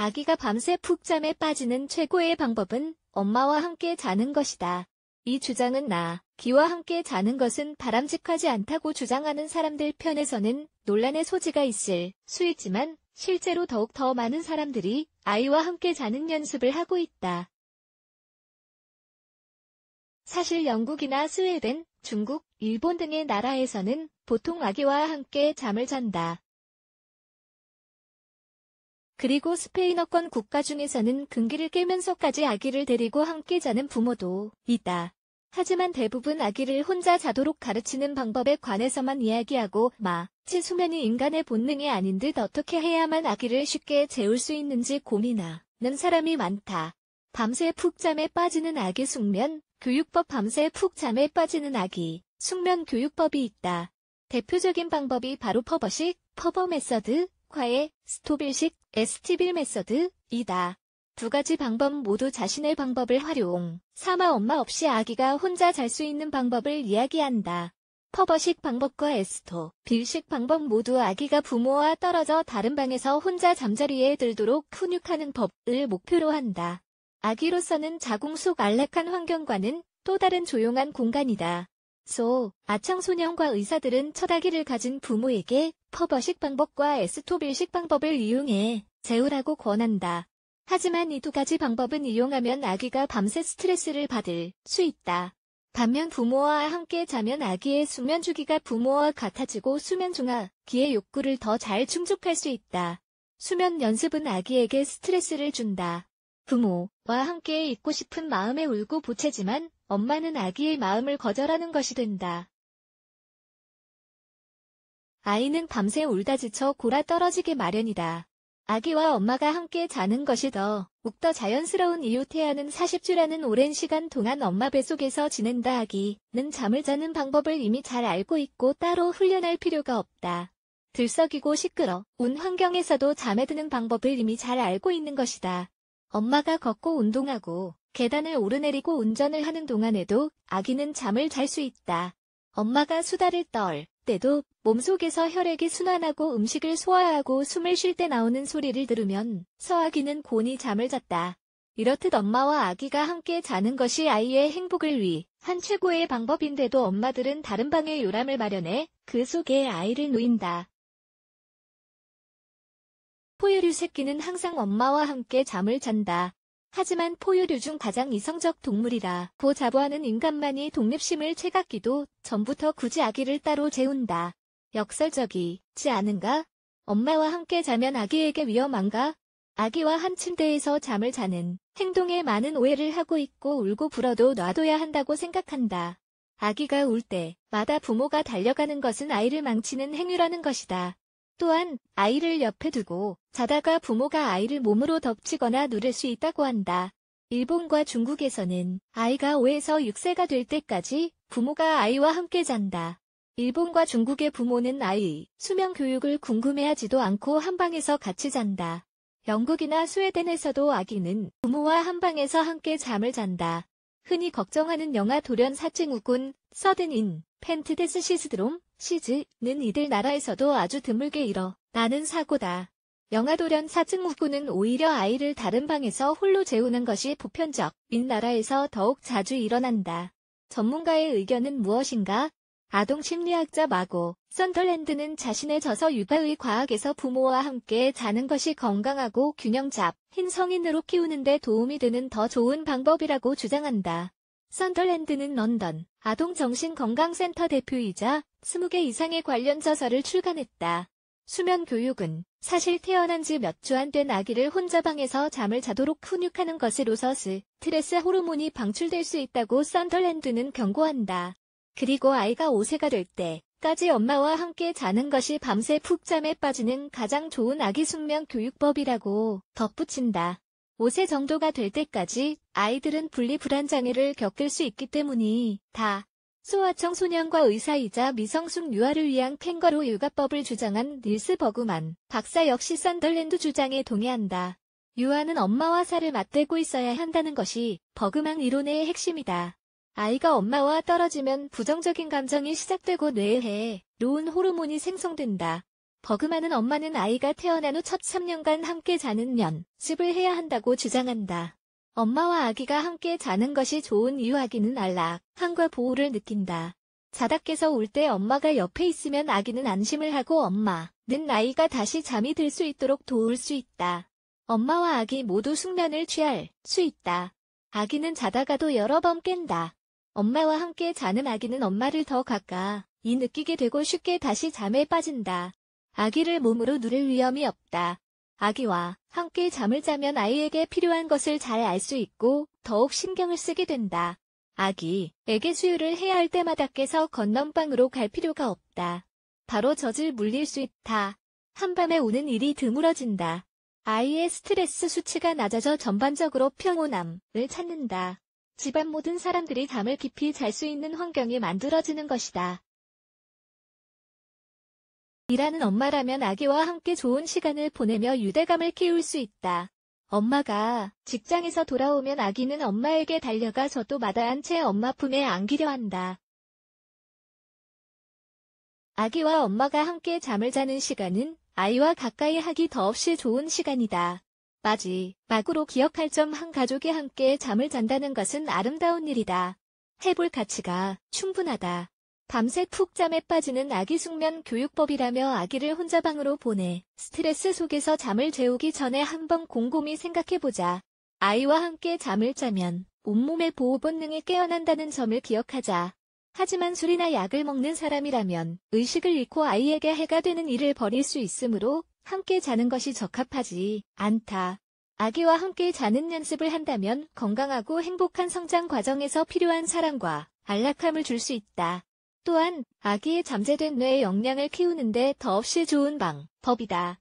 아기가 밤새 푹잠에 빠지는 최고의 방법은 엄마와 함께 자는 것이다. 이 주장은 아기와 함께 자는 것은 바람직하지 않다고 주장하는 사람들 편에서는 논란의 소지가 있을 수 있지만 실제로 더욱 더 많은 사람들이 아이와 함께 자는 연습을 하고 있다. 사실 영국이나 스웨덴, 중국, 일본 등의 나라에서는 보통 아기와 함께 잠을 잔다. 그리고 스페인어권 국가 중에서는 금기를 깨면서까지 아기를 데리고 함께 자는 부모도 있다. 하지만 대부분 아기를 혼자 자도록 가르치는 방법에 관해서만 이야기하고 마치 수면이 인간의 본능이 아닌 듯 어떻게 해야만 아기를 쉽게 재울 수 있는지 고민하는 사람이 많다. 밤새 푹잠에 빠지는 아기 숙면 교육법. 밤새 푹잠에 빠지는 아기 숙면 교육법이 있다. 대표적인 방법이 바로 퍼버식, 퍼버 메서드, 과외, 스토빌식, ST빌 메서드이다. 두 가지 방법 모두 자신의 방법을 활용 삼아 엄마 없이 아기가 혼자 잘 수 있는 방법을 이야기한다. 퍼버식 방법과 ST빌식 방법 모두 아기가 부모와 떨어져 다른 방에서 혼자 잠자리에 들도록 훈육하는 법을 목표로 한다. 아기로서는 자궁 속 안락한 환경과는 또 다른 조용한 공간이다. 아청소년과 의사들은 첫 아기를 가진 부모에게 퍼버식 방법과 ST빌식 방법을 이용해 재우라고 권한다. 하지만 이 두 가지 방법은 이용하면 아기가 밤새 스트레스를 받을 수 있다. 반면 부모와 함께 자면 아기의 수면 주기가 부모와 같아지고 수면 중 아기의 욕구를 더 잘 충족할 수 있다. 수면 연습은 아기에게 스트레스를 준다. 부모와 함께 있고 싶은 마음에 울고 보채지만 엄마는 아기의 마음을 거절하는 것이 된다. 아이는 밤새 울다 지쳐 골아 떨어지게 마련이다. 아기와 엄마가 함께 자는 것이 더욱더 자연스러운 이유. 태아는 40주라는 오랜 시간 동안 엄마 뱃속에서 지낸다. 아기는 잠을 자는 방법을 이미 잘 알고 있고 따로 훈련할 필요가 없다. 들썩이고 시끄러운 환경에서도 잠에 드는 방법을 이미 잘 알고 있는 것이다. 엄마가 걷고 운동하고 계단을 오르내리고 운전을 하는 동안에도 아기는 잠을 잘 수 있다. 엄마가 수다를 떨 때도 몸속에서 혈액이 순환하고 음식을 소화하고 숨을 쉴 때 나오는 소리를 들으면 아기는 곤히 잠을 잤다. 이렇듯 엄마와 아기가 함께 자는 것이 아이의 행복을 위한 최고의 방법인데도 엄마들은 다른 방에 요람을 마련해 그 속에 아이를 누인다. 포유류 새끼는 항상 엄마와 함께 잠을 잔다. 하지만 포유류 중 가장 이성적 동물이라고 자부하는 인간만이 독립심을 채갖기도 전부터 굳이 아기를 따로 재운다. 역설적이지 않은가? 엄마와 함께 자면 아기에게 위험한가? 아기와 한 침대에서 잠을 자는 행동에 많은 오해를 하고 있고 울고 불어도 놔둬야 한다고 생각한다. 아기가 울 때마다 부모가 달려가는 것은 아이를 망치는 행위라는 것이다. 또한 아이를 옆에 두고 자다가 부모가 아이를 몸으로 덮치거나 누를 수 있다고 한다. 일본과 중국에서는 아이가 5에서 6세가 될 때까지 부모가 아이와 함께 잔다. 일본과 중국의 부모는 아이의 수면 교육을 궁금해하지도 않고 한 방에서 같이 잔다. 영국이나 스웨덴에서도 아기는 부모와 한 방에서 함께 잠을 잔다. 흔히 걱정하는 영아 돌연 사증후군, 서든인 펜트데스 시스드롬, 시즈는 이들 나라에서도 아주 드물게 일어나는 사고다. 영아돌연 사증후군은 오히려 아이를 다른 방에서 홀로 재우는 것이 보편적인 나라에서 더욱 자주 일어난다. 전문가의 의견은 무엇인가? 아동심리학자 마고 썬덜랜드는 자신의 저서 육아의 과학에서 부모와 함께 자는 것이 건강하고 균형 잡힌 성인으로 키우는데 도움이 되는 더 좋은 방법이라고 주장한다. 썬덜랜드는 런던 아동정신건강센터 대표이자 20개 이상의 관련 저서를 출간했다. 수면 교육은 사실 태어난 지 몇 주 안 된 아기를 혼자 방에서 잠을 자도록 훈육하는 것으로서 스트레스 호르몬이 방출될 수 있다고 썬덜랜드는 경고한다. 그리고 아이가 5세가 될 때까지 엄마와 함께 자는 것이 밤새 푹잠에 빠지는 가장 좋은 아기 숙면 교육법이라고 덧붙인다. 5세 정도가 될 때까지 아이들은 분리불안장애를 겪을 수 있기 때문이다. 소아청소년과 의사이자 미성숙 유아를 위한 캥거루 육아법을 주장한 닐스 버그만 박사 역시 썬덜랜드 주장에 동의한다. 유아는 엄마와 살을 맞대고 있어야 한다는 것이 버그만 이론의 핵심이다. 아이가 엄마와 떨어지면 부정적인 감정이 시작되고 뇌에 해로운 호르몬이 생성된다. 버금하는 엄마는 아이가 태어난 후 첫 3년간 함께 자는 연습을 해야 한다고 주장한다. 엄마와 아기가 함께 자는 것이 좋은 이유 아기는 안락함과 보호를 느낀다. 자다 깨서 울 때 엄마가 옆에 있으면 아기는 안심을 하고 엄마는 아이가 다시 잠이 들 수 있도록 도울 수 있다. 엄마와 아기 모두 숙면을 취할 수 있다. 아기는 자다가도 여러 번 깬다. 엄마와 함께 자는 아기는 엄마를 더 가까이 느끼게 되고 쉽게 다시 잠에 빠진다. 아기를 몸으로 누를 위험이 없다. 아기와 함께 잠을 자면 아이에게 필요한 것을 잘 알 수 있고 더욱 신경을 쓰게 된다. 아기에게 수유를 해야 할 때마다 깨서 건넌방으로 갈 필요가 없다. 바로 젖을 물릴 수 있다. 한밤에 우는 일이 드물어진다. 아이의 스트레스 수치가 낮아져 전반적으로 평온함을 찾는다. 집안 모든 사람들이 잠을 깊이 잘 수 있는 환경이 만들어지는 것이다. 일하는 엄마라면 아기와 함께 좋은 시간을 보내며 유대감을 키울 수 있다. 엄마가 직장에서 돌아오면 아기는 엄마에게 달려가 젖도 마다한 채 엄마 품에 안기려 한다. 아기와 엄마가 함께 잠을 자는 시간은 아이와 가까이 하기 더없이 좋은 시간이다. 마지막으로 기억할 점 한 가족이 함께 잠을 잔다는 것은 아름다운 일이다. 해볼 가치가 충분하다. 밤새 푹 잠에 빠지는 아기 숙면 교육법이라며 아기를 혼자 방으로 보내 스트레스 속에서 잠을 재우기 전에 한번 곰곰이 생각해보자. 아이와 함께 잠을 자면 온몸의 보호 본능이 깨어난다는 점을 기억하자. 하지만 술이나 약을 먹는 사람이라면 의식을 잃고 아이에게 해가 되는 일을 벌일 수 있으므로 함께 자는 것이 적합하지 않다. 아기와 함께 자는 연습을 한다면 건강하고 행복한 성장 과정에서 필요한 사랑과 안락함을 줄 수 있다. 또한 아기의 잠재된 뇌의 역량을 키우는 데 더없이 좋은 방법이다.